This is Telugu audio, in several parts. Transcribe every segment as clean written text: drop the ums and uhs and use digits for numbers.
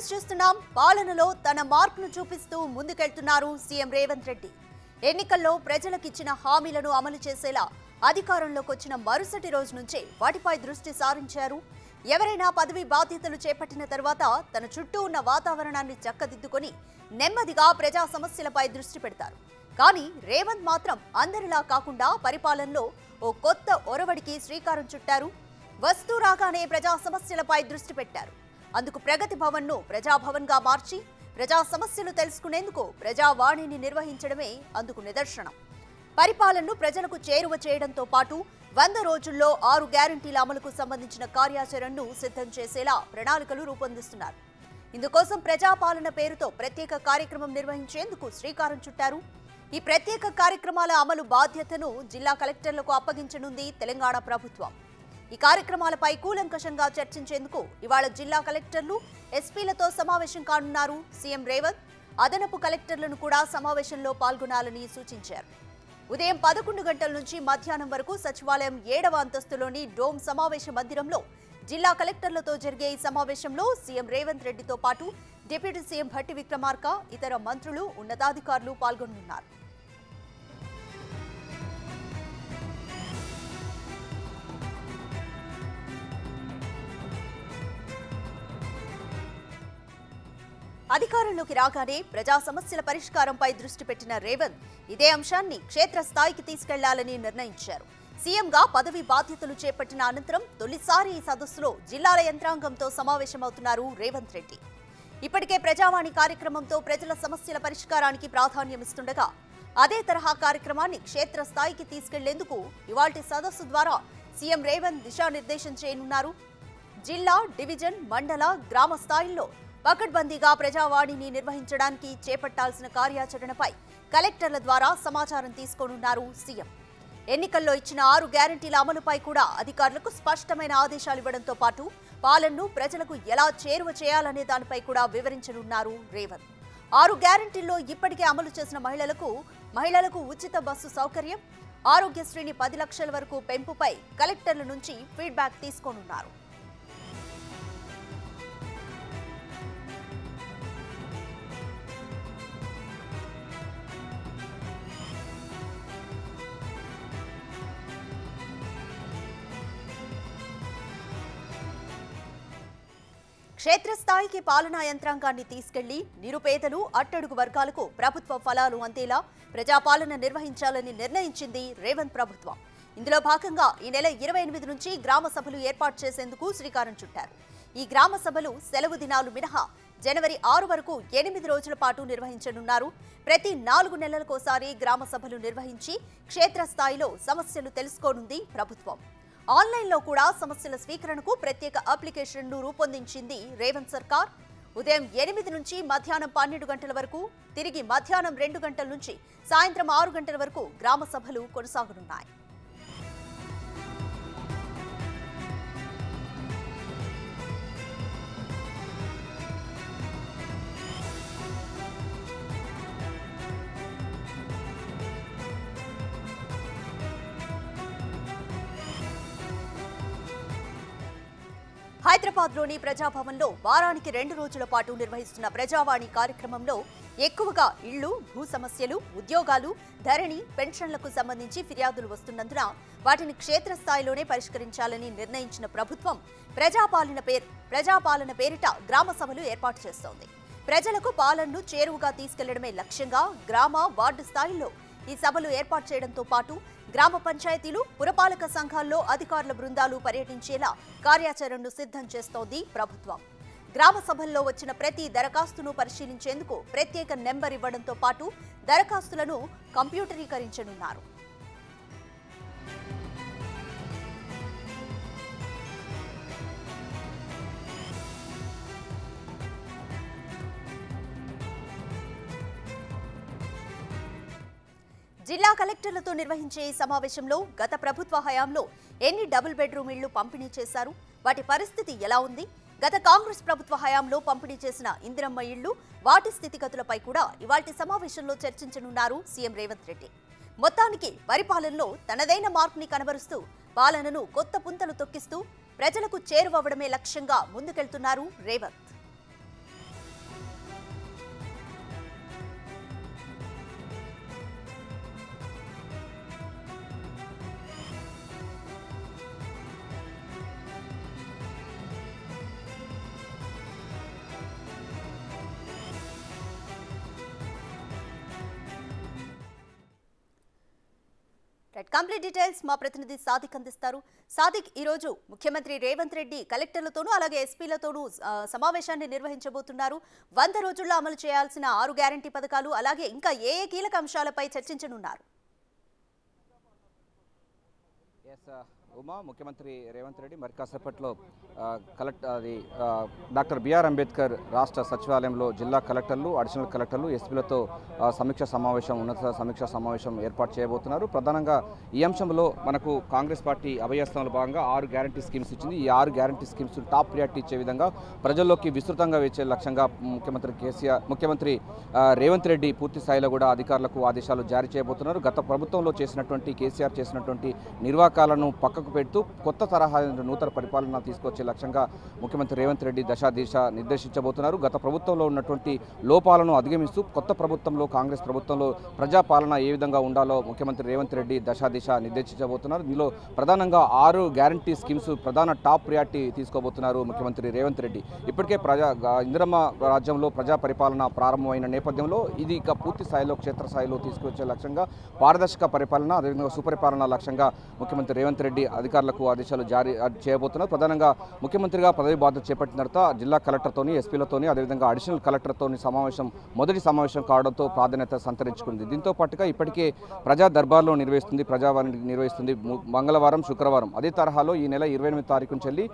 విజువల్స్ చూస్తున్నాం. పాలనలో తన మార్కును చూపిస్తూ ముందుకెళ్తున్నారు సీఎం రేవంత్ రెడ్డి. ఎన్నికల్లో ప్రజలకు ఇచ్చిన హామీలను అమలు చేసేలా అధికారంలోకి వచ్చిన మరుసటి రోజు నుంచే వాటిపై దృష్టి సారించారు. ఎవరైనా పదవి బాధ్యతలు చేపట్టిన తర్వాత తన చుట్టూ ఉన్న వాతావరణాన్ని చక్కదిద్దుకొని నెమ్మదిగా ప్రజా సమస్యలపై దృష్టి పెడతారు. కానీ రేవంత్ మాత్రం అందరిలా కాకుండా పరిపాలనలో ఓ కొత్త ఒరవడికి శ్రీకారం చుట్టారు. వస్తూ రాగానే ప్రజా సమస్యలపై దృష్టి పెట్టారు. అందుకు ప్రగతి భవన్ ను ప్రజాభవన్ గా మార్చి ప్రజా సమస్యలు తెలుసుకునేందుకు ప్రజావాణిని నిర్వహించడమే అందుకు నిదర్శనం. పరిపాలనను ప్రజలకు చేరువ చేయడంతో పాటు 100 రోజుల్లో 6 గ్యారంటీల అమలుకు సంబంధించిన కార్యాచరణను సిద్ధం చేసేలా ప్రణాళికలు రూపొందిస్తున్నారు. ఇందుకోసం ప్రజాపాలన పేరుతో ప్రత్యేక కార్యక్రమం నిర్వహించేందుకు శ్రీకారం చుట్టారు. ఈ ప్రత్యేక కార్యక్రమాల అమలు బాధ్యతను జిల్లా కలెక్టర్లకు అప్పగించనుంది తెలంగాణ ప్రభుత్వం. ఈ కార్యక్రమాలపై కూలంకషంగా చర్చించేందుకు ఇవాళ జిల్లా కలెక్టర్లు, ఎస్పీలతో సమావేశం కానున్నారు సీఎం రేవంత్. అదనపు కలెక్టర్లను కూడా సమావేశంలో పాల్గొనాలని సూచించారు. ఉదయం 11 గంటల నుంచి మధ్యాహ్నం వరకు సచివాలయం 7వ అంతస్తులోని డోమ్ సమావేశ మందిరంలో జిల్లా కలెక్టర్లతో జరిగే ఈ సమావేశంలో సీఎం రేవంత్ రెడ్డితో పాటు డిప్యూటీ సీఎం భట్టి విక్రమార్క, ఇతర మంత్రులు, ఉన్నతాధికారులు పాల్గొనున్నారు. అధికారంలోకి రాగానే ప్రజా సమస్యల పరిష్కారంపై దృష్టి పెట్టిన రేవంత్ ఇదే అంశాన్ని క్షేత్రస్థాయికి తీసుకెళ్లాలని నిర్ణయించారు. సీఎంగా పదవి బాధ్యతలు చేపట్టిన అనంతరం తొలిసారి ఈ సదస్సులో జిల్లాల యంత్రాంగంతో సమావేశమవుతున్నారు రేవంత్ రెడ్డి. ఇప్పటికే ప్రజావాణి కార్యక్రమంతో ప్రజల సమస్యల పరిష్కారానికి ప్రాధాన్యమిస్తుండగా అదే తరహా కార్యక్రమాన్ని క్షేత్రస్థాయికి తీసుకెళ్లేందుకు ఇవాల్టి సదస్సు ద్వారా సీఎం రేవంత్ దిశానిర్దేశం చేయనున్నారు. జిల్లా, డివిజన్, మండల, గ్రామ స్థాయిల్లో పకడ్బందీగా ప్రజావాణిని నిర్వహించడానికి చేపట్టాల్సిన కార్యాచరణపై కలెక్టర్ల ద్వారా సమాచారం తీసుకోనున్నారు సీఎం. ఎన్నికల్లో ఇచ్చిన 6 గ్యారంటీల అమలుపై కూడా అధికారులకు స్పష్టమైన ఆదేశాలు ఇవ్వడంతో పాటు పాలనను ప్రజలకు ఎలా చేరువ చేయాలనే దానిపై కూడా వివరించనున్నారు రేవంత్. 6 గ్యారంటీల్లో ఇప్పటికే అమలు చేసిన మహిళలకు ఉచిత బస్సు సౌకర్యం, ఆరోగ్యశ్రీని 10 లక్షల వరకు పెంపుపై కలెక్టర్ల నుంచి ఫీడ్బ్యాక్ తీసుకోనున్నారు. క్షేత్రస్థాయికి పాలనా యంత్రాంగాన్ని తీసుకెళ్లి నిరుపేదలు, అట్టడుగు వర్గాలకు ప్రభుత్వ ఫలాలు అందేలా ప్రజాపాలన నిర్వహించాలని నిర్ణయించింది రేవంత్ ప్రభుత్వం. ఇందులో భాగంగా ఈ నెల 28 నుంచి గ్రామ సభలు ఏర్పాటు చేసేందుకు శ్రీకారం చుట్టారు. ఈ గ్రామ సభలు సెలవు దినాలు మినహా జనవరి 6 వరకు 8 రోజుల పాటు నిర్వహించనున్నారు. ప్రతి 4 నెలలకోసారి గ్రామ సభలు నిర్వహించి క్షేత్రస్థాయిలో సమస్యలు తెలుసుకోనుంది ప్రభుత్వం. ఆన్లైన్లో కూడా సమస్యల స్వీకరణకు ప్రత్యేక అప్లికేషన్ను రూపొందించింది రేవంత్ సర్కార్. ఉదయం 8 నుంచి మధ్యాహ్నం 12 గంటల వరకు, తిరిగి మధ్యాహ్నం 2 గంటల నుంచి సాయంత్రం 6 గంటల వరకు గ్రామ సభలు కొనసాగనున్నాయి. హైదరాబాద్లోని ప్రజాభవన్లో వారానికి 2 రోజుల పాటు నిర్వహిస్తున్న ప్రజావాణి కార్యక్రమంలో ఎక్కువగా ఇళ్లు, భూ సమస్యలు, ఉద్యోగాలు, ధరణి, పెన్షన్లకు సంబంధించి ఫిర్యాదులు వస్తున్నందున వాటిని క్షేత్రస్థాయిలోనే పరిష్కరించాలని నిర్ణయించిన ప్రభుత్వం ప్రజాపాలన పేరిట గ్రామ సభలు ఏర్పాటు చేస్తోంది. ప్రజలకు పాలనను చేరువుగా తీసుకెళ్లడమే లక్ష్యంగా గ్రామ, వార్డు స్థాయిల్లో ఈ సభలు ఏర్పాటు చేయడంతో పాటు గ్రామ పంచాయతీలు, పురపాలక సంఘాల్లో అధికారుల బృందాలు పర్యటించేలా కార్యాచరణను సిద్ధం చేస్తోంది ప్రభుత్వం. గ్రామ సభల్లో వచ్చిన ప్రతి దరఖాస్తును పరిశీలించేందుకు ప్రత్యేక నెంబర్ ఇవ్వడంతో పాటు దరఖాస్తులను కంప్యూటరీకరించనున్నారు. జిల్లా కలెక్టర్లతో నిర్వహించే ఈ సమావేశంలో గత ప్రభుత్వ హయాంలో ఎన్ని డబుల్ బెడ్రూమ్ ఇళ్లు పంపిణీ చేశారు, వాటి పరిస్థితి ఎలా ఉంది, గత కాంగ్రెస్ ప్రభుత్వ హయాంలో పంపిణీ చేసిన ఇందిరమ్మ ఇళ్లు, వాటి స్థితిగతులపై కూడా ఇవాల్టి సమావేశంలో చర్చించనున్నారు సీఎం రేవంత్ రెడ్డి. మొత్తానికి పరిపాలనలో తనదైన మార్క్ని కనబరుస్తూ పాలనను కొత్త పుంతలు తొక్కిస్తూ ప్రజలకు చేరువవ్వడమే లక్ష్యంగా ముందుకెళ్తున్నారు రేవంత్. కంప్లీట్ డీటెయిల్స్ మా ప్రతినిధి సాదిక్ అందిస్తారు. సాదిక్, ఈ రోజు ముఖ్యమంత్రి రేవంత్ రెడ్డి కలెక్టర్లతోనూ అలాగే ఎస్పీలతోనూ సమావేశాన్ని నిర్వహించబోతున్నారు. 100 రోజుల్లో అమలు చేయాల్సిన 6 గ్యారంటీ పథకాలు అలాగే ఇంకా ఏ కీలక అంశాలపై చర్చించనున్నారు? ఉమా, ముఖ్యమంత్రి రేవంత్ రెడ్డి మరి కాసేపట్లో డాక్టర్ బిఆర్ అంబేద్కర్ రాష్ట్ర సచివాలయంలో జిల్లా కలెక్టర్లు, అడిషనల్ కలెక్టర్లు, ఎస్పీలతో ఉన్నత సమీక్ష సమావేశం ఏర్పాటు చేయబోతున్నారు. ప్రధానంగా ఈ అంశంలో మనకు కాంగ్రెస్ పార్టీ అభయస్థానంలో భాగంగా 6 గ్యారంటీ స్కీమ్స్ ఇచ్చింది. ఈ 6 గ్యారంటీ స్కీమ్స్ టాప్ ప్రియారిటీ ఇచ్చే విధంగా ప్రజల్లోకి విస్తృతంగా వేసే లక్ష్యంగా ముఖ్యమంత్రి రేవంత్ రెడ్డి పూర్తి స్థాయిలో కూడా అధికారులకు ఆదేశాలు జారీ చేయబోతున్నారు. గత ప్రభుత్వంలో కేసీఆర్ చేసినటువంటి నిర్వాకాలను పక్కకు పెడుతూ కొత్త తరహా నూతన పరిపాలన తీసుకొచ్చే లక్ష్యంగా ముఖ్యమంత్రి రేవంత్ రెడ్డి దిశ నిర్దేశించబోతున్నారు. గత ప్రభుత్వంలో ఉన్నటువంటి లోపాలను అధిగమిస్తూ కొత్త ప్రభుత్వంలో, కాంగ్రెస్ ప్రభుత్వంలో ప్రజాపాలన ఏ విధంగా ఉండాలో ముఖ్యమంత్రి రేవంత్ రెడ్డి దిశ నిర్దేశించబోతున్నారు. ఇందులో ప్రధానంగా 6 గ్యారంటీ స్కీమ్స్ ప్రధాన టాప్ ప్రియారిటీ తీసుకోబోతున్నారు ముఖ్యమంత్రి రేవంత్ రెడ్డి. ఇప్పటికే ఇందిరమ్మ రాజ్యంలో ప్రజా పరిపాలన ప్రారంభమైన నేపథ్యంలో ఇది ఇక పూర్తి స్థాయిలో క్షేత్రస్థాయిలో తీసుకొచ్చే లక్ష్యంగా పారదర్శక పరిపాలన, అదేవిధంగా సుపరిపాలన లక్ష్యంగా ముఖ్యమంత్రి రేవంత్ రెడ్డి అధికారులకు ఆదేశాలు జారీ చేయబోతున్నారు. ప్రధానంగా ముఖ్యమంత్రిగా పదవి బాధ్యత చేపట్టిన తర్వాత జిల్లా కలెక్టర్తోని, ఎస్పీలతోని, అదేవిధంగా అడిషనల్ కలెక్టర్తోని మొదటి సమావేశం కావడంతో ప్రాధాన్యత సంతరించుకుంది. దీంతో పాటుగా ఇప్పటికే ప్రజా దర్బార్లో ప్రజావాణి నిర్వహిస్తుంది మంగళవారం, శుక్రవారం. అదే తరహాలో ఈ నెల 28 తారీఖు నుంచి వెళ్ళి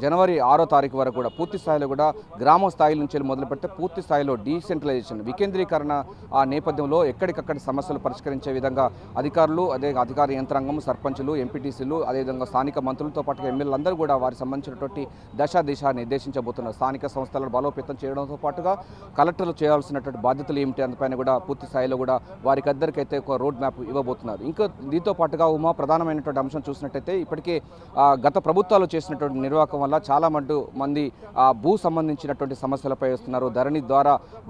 జనవరి 6వ తారీఖు వరకు కూడా పూర్తి స్థాయిలో కూడా గ్రామ స్థాయి నుంచి మొదలు పెడితే పూర్తి స్థాయిలో డీసెంట్రలైజేషన్, వికేంద్రీకరణ ఆ నేపథ్యంలో ఎక్కడికక్కడ సమస్యలు పరిష్కరించే విధంగా అధికారులు, అధికార యంత్రాంగం, సర్పంచులు, ఎంపీటీసీలు, అదేవిధంగా స్థానిక మంత్రులతో పాటుగా ఎమ్మెల్యేలందరూ కూడా వారికి సంబంధించినటువంటి దిశ నిర్దేశించబోతున్నారు. స్థానిక సంస్థలను బలోపేతం చేయడంతో పాటుగా కలెక్టర్లు చేయాల్సినటువంటి బాధ్యతలు ఏమిటి అందుపైన కూడా పూర్తి స్థాయిలో కూడా వారికి అందరికైతే ఒక రోడ్ మ్యాప్ ఇవ్వబోతున్నారు. ఇంకా దీంతో పాటుగా ప్రధానమైనటువంటి అంశం చూసినట్టయితే ఇప్పటికే గత ప్రభుత్వాలు చేసినటువంటి నిర్వాహకం వల్ల చాలా మంది భూ సంబంధించినటువంటి సమస్యలపై వస్తున్నారు.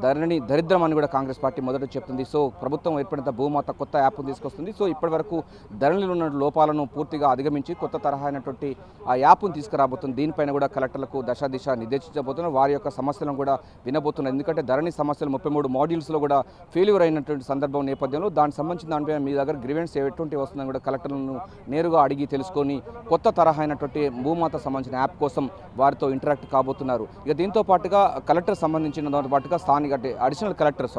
ధరణి దరిద్రం అని కూడా కాంగ్రెస్ పార్టీ మొదట చెప్తుంది. సో ప్రభుత్వం ఏర్పడిన భూమాత కొత్త యాప్ తీసుకొస్తుంది. సో ఇప్పటి వరకు ధరణిలో ఉన్న లోపాలను పూర్తిగా అధిగమించి కొత్త తరహా అయినటువంటి ఆ యాప్ను తీసుకురాబోతుంది. దీనిపైన కూడా కలెక్టర్లకు దిశ నిర్దేశించబోతున్నారు. వారి యొక్క సమస్యలను కూడా వినబోతున్నారు. ఎందుకంటే ధరణి సమస్యలు 33 మాడ్యూల్స్లో కూడా ఫెయిల్యూర్ అయినటువంటి సందర్భం నేపథ్యంలో దానికి సంబంధించిన దానిపైన మీ దగ్గర గ్రీవెన్స్ ఎటువంటి వస్తుందని కూడా కలెక్టర్లను నేరుగా అడిగి తెలుసుకొని కొత్త తరహా అయినటువంటి భూమాత సంబంధించిన యాప్ కోసం వారితో ఇంటరాక్ట్ కాబోతున్నారు. ఇక దీంతో పాటుగా కలెక్టర్ సంబంధించిన దాంతో పాటుగా స్థానిక అడిషనల్ కలెక్టర్స్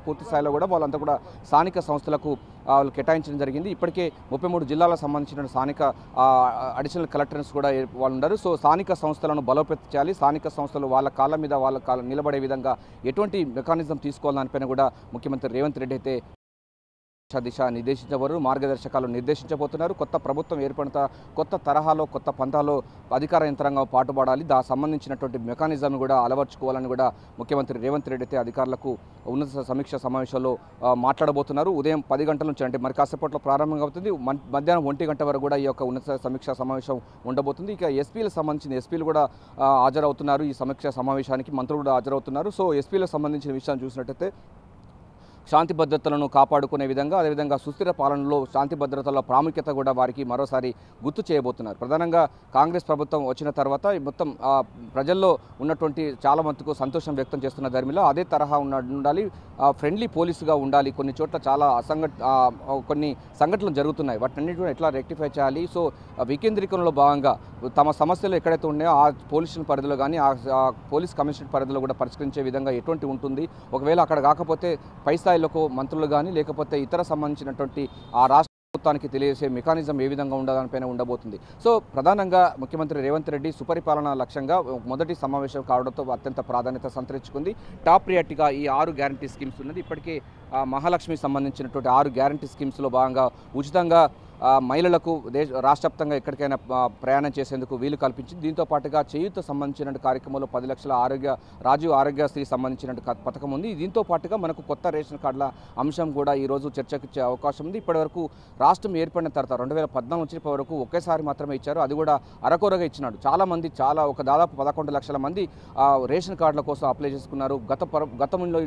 పూర్తి స్థాయిలో కూడా వాళ్ళంతా కూడా స్థానిక సంస్థలకు వాళ్ళు కేటాయించడం జరిగింది. ఇప్పటికే 33 జిల్లాలకు సంబంధించిన స్థానిక అడిషనల్ కలెక్టర్స్ కూడా వాళ్ళు ఉన్నారు. సో స్థానిక సంస్థలను బలోపేతం చేయాలి. స్థానిక సంస్థలు వాళ్ళ కాళ్ళ మీద నిలబడే విధంగా ఎటువంటి మెకానిజం తీసుకోవాలనిపైన కూడా ముఖ్యమంత్రి రేవంత్ రెడ్డి అయితే దిశ మార్గదర్శకాలు నిర్దేశించబోతున్నారు. కొత్త ప్రభుత్వం ఏర్పడిన కొత్త తరహాలో, కొత్త పంతాలో అధికార యంత్రాంగం పాటుపడాలి. సంబంధించినటువంటి మెకానిజం కూడా అలవర్చుకోవాలని కూడా ముఖ్యమంత్రి రేవంత్ రెడ్డి అయితే అధికారులకు ఉన్నత సమీక్ష సమావేశంలో మాట్లాడబోతున్నారు. ఉదయం 10 గంటల నుంచి అంటే మరి కాసేపట్లో ప్రారంభం అవుతుంది. మధ్యాహ్నం 1 గంట వరకు కూడా ఈ యొక్క ఉన్నత సమీక్ష సమావేశం ఉండబోతుంది. ఇక ఎస్పీలకు సంబంధించిన ఎస్పీలు కూడా హాజరవుతున్నారు. ఈ సమీక్ష సమావేశానికి మంత్రులు కూడా హాజరవుతున్నారు. సో ఎస్పీలకు సంబంధించిన విషయాన్ని చూసినట్టయితే శాంతి భద్రతలను కాపాడుకునే విధంగా, అదేవిధంగా సుస్థిర పాలనలో శాంతి భద్రతల ప్రాముఖ్యత కూడా వారికి మరోసారి గుర్తు చేయబోతున్నారు. ప్రధానంగా కాంగ్రెస్ ప్రభుత్వం వచ్చిన తర్వాత మొత్తం ప్రజల్లో ఉన్నటువంటి చాలా మందికి సంతోషం వ్యక్తం చేస్తున్న ధర్మిలో అదే తరహా ఉండాలి, ఫ్రెండ్లీ పోలీసుగా ఉండాలి. కొన్ని చోట్ల చాలా కొన్ని సంఘటనలు జరుగుతున్నాయి. వాటన్నిటి కూడా ఎట్లా రెక్టిఫై చేయాలి. సో వికేంద్రీకరణలో భాగంగా తమ సమస్యలు ఎక్కడైతే ఉన్నాయో ఆ పోలీస్ పరిధిలో కానీ ఆ పోలీస్ కమిషనర్ పరిధిలో కూడా పరిష్కరించే విధంగా ఎటువంటి ఉంటుంది. ఒకవేళ అక్కడ కాకపోతే పై స్థాయిలకు మంత్రులు కానీ లేకపోతే ఇతర సంబంధించినటువంటి ఆ రాష్ట్ర ప్రభుత్వానికి తెలియజేసే మెకానిజం ఏ విధంగా ఉండదానిపైన ఉండబోతుంది. సో ప్రధానంగా ముఖ్యమంత్రి రేవంత్ రెడ్డి సుపరిపాలన లక్ష్యంగా మొదటి సమావేశం కావడంతో అత్యంత ప్రాధాన్యత సంతరించుకుంది. టాప్ ప్రియారిటీగా ఈ 6 గ్యారంటీ స్కీమ్స్ ఉన్నది. ఇప్పటికే మహాలక్ష్మి సంబంధించినటువంటి 6 గ్యారంటీ స్కీమ్స్లో భాగంగా ఉచితంగా మహిళలకు రాష్ట్రవ్యాప్తంగా ఎక్కడికైనా ప్రయాణం చేసేందుకు వీలు కల్పించింది. దీంతో పాటుగా చేయూత సంబంధించిన కార్యక్రమంలో 10 లక్షల రాజీవ్ ఆరోగ్యశ్రీ సంబంధించిన పథకం ఉంది. దీంతో పాటుగా మనకు కొత్త రేషన్ కార్డుల అంశం కూడా ఈరోజు చర్చకిచ్చే అవకాశం ఉంది. ఇప్పటివరకు రాష్ట్రం ఏర్పడిన తర్వాత 2014 నుంచి ఇప్పటి వరకు ఒకేసారి మాత్రమే ఇచ్చారు. అది కూడా అరకొరగా ఇచ్చినాడు. చాలామంది దాదాపు 11 లక్షల మంది రేషన్ కార్డుల కోసం అప్లై చేసుకున్నారు. గతంలో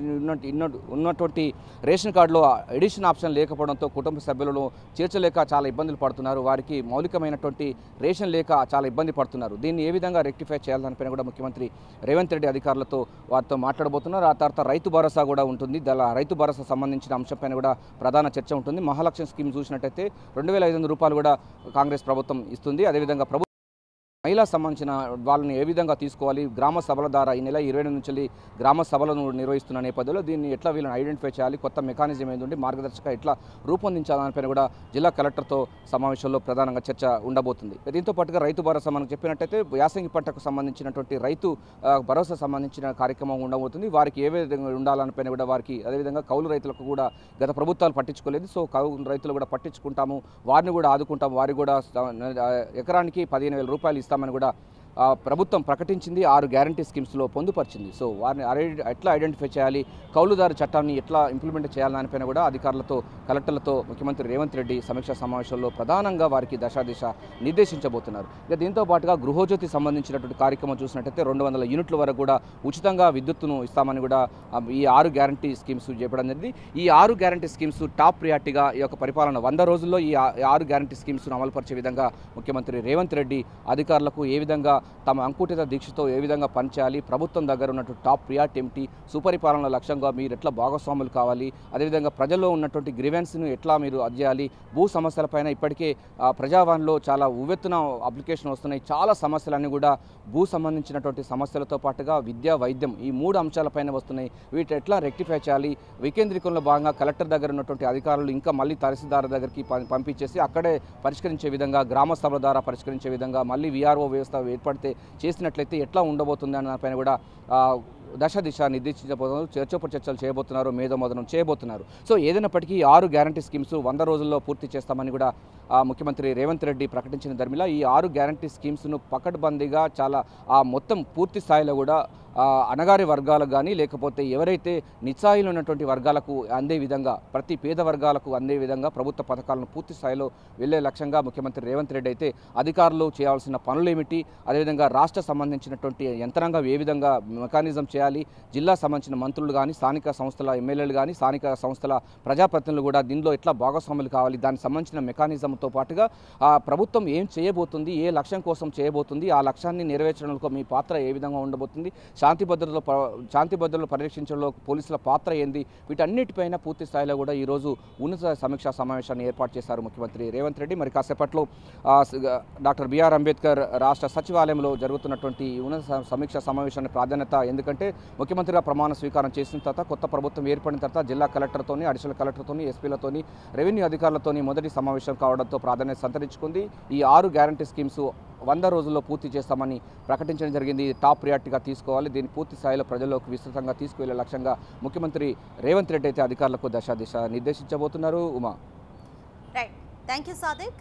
ఉన్నటువంటి రేషన్ కార్డులో ఎడిషన్ ఆప్షన్ లేకపోవడంతో కుటుంబ సభ్యులను చేర్చలేక చాలా ఇబ్బందులు పడుతున్నారు, వారికి మౌలికమైనటువంటి రేషన్ లేక చాలా ఇబ్బంది పడుతున్నారు. దీన్ని ఏ విధంగా రెక్టిఫై చేయాలనిపైన కూడా ముఖ్యమంత్రి రేవంత్ రెడ్డి అధికారులతో వారితో మాట్లాడబోతున్నారు. ఆ తర్వాత రైతు భరోసా కూడా ఉంటుంది. రైతు భరోసా సంబంధించిన అంశంపైన కూడా ప్రధాన చర్చ ఉంటుంది. మహాలక్ష్మి స్కీమ్ చూసినట్టయితే 2,500 రూపాయలు కూడా కాంగ్రెస్ ప్రభుత్వం ఇస్తుంది. అదేవిధంగా మహిళా సంబంధించిన వాళ్ళని ఏ విధంగా తీసుకోవాలి, గ్రామ సభల ద్వారా ఈ నెల 20 నుంచి గ్రామ సభలను నిర్వహిస్తున్న నేపథ్యంలో దీన్ని ఎట్లా వీళ్ళని ఐడెంటిఫై చేయాలి, కొత్త మెకానిజం ఏంటంటే మార్గదర్శక ఎట్లా రూపొందించాలనిపైన కూడా జిల్లా కలెక్టర్తో సమావేశంలో ప్రధానంగా చర్చ ఉండబోతుంది. దీంతో పాటుగా రైతు భరోసా మనకు చెప్పినట్టయితే యాసంగి పంటకు సంబంధించినటువంటి రైతు భరోసా సంబంధించిన కార్యక్రమం ఉండబోతుంది. వారికి ఏ విధంగా ఉండాలనిపైన కూడా వారికి, అదేవిధంగా కౌలు రైతులకు కూడా గత ప్రభుత్వాలు పట్టించుకోలేదు. సో కౌలు రైతులు కూడా పట్టించుకుంటాము, వారిని కూడా ఆదుకుంటాము, వారికి కూడా ఎకరానికి 15,000 రూపాయలు ఇస్తామని కూడా ప్రభుత్వం ప్రకటించింది. 6 గ్యారంటీ స్కీమ్స్లో పొందుపరిచింది. సో వారిని ఎట్లా ఐడెంటిఫై చేయాలి, కౌలుదారు చట్టాన్ని ఎట్లా ఇంప్లిమెంట్ చేయాలనిపైన కూడా అధికారులతో, కలెక్టర్లతో ముఖ్యమంత్రి రేవంత్ రెడ్డి సమీక్షా సమావేశంలో ప్రధానంగా వారికి దశాదిశ నిర్దేశించబోతున్నారు. ఇక దీంతో పాటుగా గృహజ్యోతి సంబంధించినటువంటి కార్యక్రమం చూసినట్టయితే 200 యూనిట్ల వరకు కూడా ఉచితంగా విద్యుత్తును ఇస్తామని కూడా ఈ 6 గ్యారంటీ స్కీమ్స్ చెప్పడం జరిగింది. ఈ 6 గ్యారంటీ స్కీమ్స్ టాప్ ప్రియారిటీగా ఈ యొక్క పరిపాలన 100 రోజుల్లో ఈ 6 గ్యారంటీ స్కీమ్స్ను అమలుపరిచే విధంగా ముఖ్యమంత్రి రేవంత్ రెడ్డి అధికారులకు ఏ విధంగా తమ అంకుటిత దీక్షతో ఏ విధంగా పనిచేయాలి, ప్రభుత్వం దగ్గర ఉన్నటువంటి టాప్ ప్రియారిటీ ఏమిటి, సుపరిపాలన లక్ష్యంగా మీరు ఎట్లా భాగస్వాములు కావాలి, అదేవిధంగా ప్రజల్లో ఉన్నటువంటి గ్రీవెన్స్ను ఎట్లా మీరు అధ్యాయాలి, భూ సమస్యలపైన ఇప్పటికే ప్రజావాణిలో చాలా ఉవ్వెత్తున అప్లికేషన్ వస్తున్నాయి. చాలా సమస్యలన్నీ కూడా భూ సంబంధించినటువంటి సమస్యలతో పాటుగా విద్య, వైద్యం ఈ 3 అంశాలపైన వస్తున్నాయి. వీటి ఎట్లా రెక్టిఫై చేయాలి, వికేంద్రీకరణలో భాగంగా కలెక్టర్ దగ్గర ఉన్నటువంటి అధికారులు ఇంకా మళ్ళీ తహసీల్దార్ దగ్గరికి పంపించేసి అక్కడే పరిష్కరించే విధంగా, గ్రామ సభల ద్వారా పరిష్కరించే విధంగా మళ్ళీ విఆర్ఓ వ్యవస్థ ఏర్పడితే చేసినట్లయితే ఎట్లా ఉండబోతుంది అన్న దానిపైన కూడా దశ దిశ నిర్దేశించబోతున్నారు. చర్చలు చేయబోతున్నారు, మేధోమథనం చేయబోతున్నారు. సో ఏదైనప్పటికీ 6 గ్యారంటీ స్కీమ్స్ 100 రోజుల్లో పూర్తి చేస్తామని కూడా ముఖ్యమంత్రి రేవంత్ రెడ్డి ప్రకటించిన ధర్మిలా ఈ 6 గ్యారంటీ స్కీమ్స్ను పకడ్బందీగా చాలా మొత్తం పూర్తి స్థాయిలో కూడా అణగారి వర్గాలకు కానీ, లేకపోతే ఎవరైతే నిస్సాయిలు ఉన్నటువంటి వర్గాలకు అందే విధంగా, ప్రతి పేద వర్గాలకు అందే విధంగా ప్రభుత్వ పథకాలను పూర్తి స్థాయిలో వెళ్లే లక్ష్యంగా ముఖ్యమంత్రి రేవంత్ రెడ్డి అయితే అధికారులు చేయాల్సిన పనులేమిటి, అదేవిధంగా రాష్ట్ర సంబంధించినటువంటి యంత్రాంగం ఏ విధంగా మెకానిజం చేయాలి, జిల్లా సంబంధించిన మంత్రులు కానీ, స్థానిక సంస్థల ఎమ్మెల్యేలు కానీ, స్థానిక సంస్థల ప్రజాప్రతినిధులు కూడా దీనిలో ఎట్లా భాగస్వాములు కావాలి, దానికి సంబంధించిన మెకానిజంతో పాటుగా ప్రభుత్వం ఏం చేయబోతుంది, ఏ లక్ష్యం కోసం చేయబోతుంది, ఆ లక్ష్యాన్ని నెరవేర్చడంలో మీ పాత్ర ఏ విధంగా ఉండబోతుంది, శాంతి భద్రతలు పరిరక్షించడంలో పోలీసుల పాత్ర ఏంది, వీటన్నిటిపైన పూర్తి స్థాయిలో కూడా ఈరోజు ఉన్నత సమీక్షా సమావేశాన్ని ఏర్పాటు చేశారు ముఖ్యమంత్రి రేవంత్ రెడ్డి. మరి కాసేపట్లో డాక్టర్ బిఆర్ అంబేద్కర్ రాష్ట్ర సచివాలయంలో జరుగుతున్నటువంటి ఉన్నత సమీక్షా సమావేశాన్ని ప్రాధాన్యత, ఎందుకంటే ముఖ్యమంత్రిగా ప్రమాణ స్వీకారం చేసిన తర్వాత, కొత్త ప్రభుత్వం ఏర్పడిన తర్వాత జిల్లా కలెక్టర్తోని, అడిషనల్ కలెక్టర్తోని, ఎస్పీలతోని, రెవెన్యూ అధికారులతోని మొదటి సమావేశం కావడంతో ప్రాధాన్యత సంతరించుకుంది. ఈ 6 గ్యారంటీ స్కీమ్స్ 100 రోజుల్లో పూర్తి చేస్తామని ప్రకటించడం జరిగింది. టాప్ ప్రియారిటీగా తీసుకోవాలి, దీన్ని పూర్తి స్థాయిలో ప్రజల్లోకి విస్తృతంగా తీసుకువెళ్లే లక్ష్యంగా ముఖ్యమంత్రి రేవంత్ రెడ్డి అయితే అధికారులకు దశ దిశ నిర్దేశించబోతున్నారు. Uma, right, thank you Sadiq.